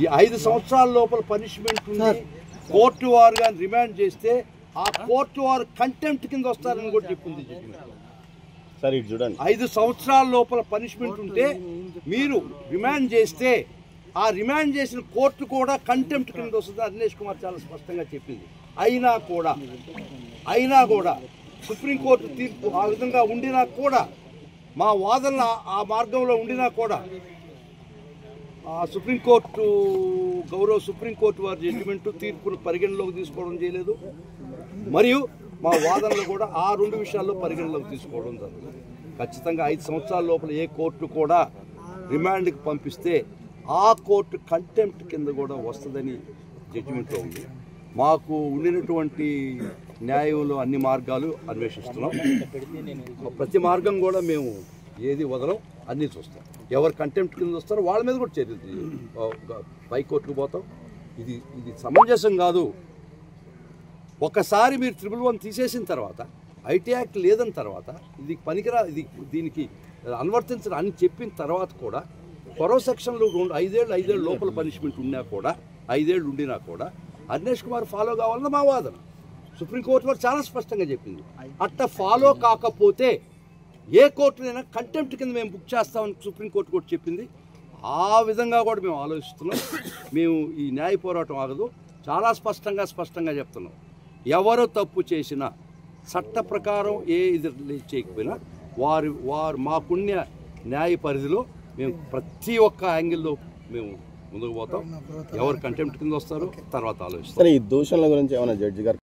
ఈ 5 సంవత్సరాల లోపల పనిష్మెంట్ ఉంది, కోర్టు వారు కానీ రిమాండ్ చేస్తే ఆ కోర్టు వారు కంటెంప్ట్ కింద వస్తారని కూడా చెప్పింది జడ్జిమెంట్. సరే ఇటు చూడండి, 5 సంవత్సరాల లోపల పనిష్మెంట్ ఉంటే మీరు రిమాండ్ చేస్తే ఆ రిమాండ్ చేసిన కోర్టు కూడా కంటెంప్ట్ కింద వస్తుంది. అదినేష్ కుమార్ చాలా స్పష్టంగా చెప్పింది. అయినా కూడా సుప్రీంకోర్టు తీర్పు ఆ విధంగా ఉండినా కూడా, మా వాదనలు ఆ మార్గంలో ఉండినా కూడా సుప్రీంకోర్టు గౌరవ సుప్రీంకోర్టు వారి జడ్జిమెంటు తీర్పును పరిగణలోకి తీసుకోవడం చేయలేదు. మరియు మా వాదనలు కూడా ఆ 2 విషయాల్లో పరిగణలోకి తీసుకోవడం జరుగుతుంది. ఖచ్చితంగా 5 సంవత్సరాల లోపల ఏ కోర్టు కూడా రిమాండ్కి పంపిస్తే ఆ కోర్టు కంటెంప్ట్ కింద కూడా వస్తుందని జడ్జిమెంట్లో ఉంది. మాకు ఉండినటువంటి న్యాయంలో అన్ని మార్గాలు అన్వేషిస్తున్నాం. ప్రతి మార్గం కూడా మేము ఏది వదలం, అన్నీ చూస్తాం. ఎవరు కంటెంప్ట్ కింద వస్తారో వాళ్ళ మీద కూడా చర్యలు పైకోర్టుకు పోతాం. ఇది సమంజసం కాదు. ఒకసారి మీరు 111 తీసేసిన తర్వాత, ఐటీ యాక్ట్ లేదని తర్వాత, ఇది దీనికి అనువర్తించడం అని చెప్పిన తర్వాత కూడా పొరవ సెక్షన్లు 5 ఏళ్ళు లోపల పనిష్మెంట్ ఉన్నా కూడా, 5 ఏళ్ళు ఉండినా కూడా అదినేష్ కుమార్ ఫాలో కావాలన్న మా వాదన. సుప్రీంకోర్టు వారు చాలా స్పష్టంగా చెప్పింది. అట్లా ఫాలో కాకపోతే ఏ కోర్టునైనా కంటెంప్ట్ కింద మేము బుక్ చేస్తామని సుప్రీంకోర్టు కూడా చెప్పింది. ఆ విధంగా కూడా మేము ఆలోచిస్తున్నాం. మేము ఈ న్యాయ పోరాటం ఆగదు. చాలా స్పష్టంగా చెప్తున్నాం. ఎవరు తప్పు చేసినా చట్ట ప్రకారం ఇది చేయకపోయినా వారు మాకున్న న్యాయ పరిధిలో మేము ప్రతి ఒక్క యాంగిల్లో మేము ముందుకు పోతాం. ఎవరు కంటెంప్ట్ కింద వస్తారో తర్వాత ఆలోచిస్తాం. ఈ దూషణల గురించి ఏమైనా జడ్జి గారు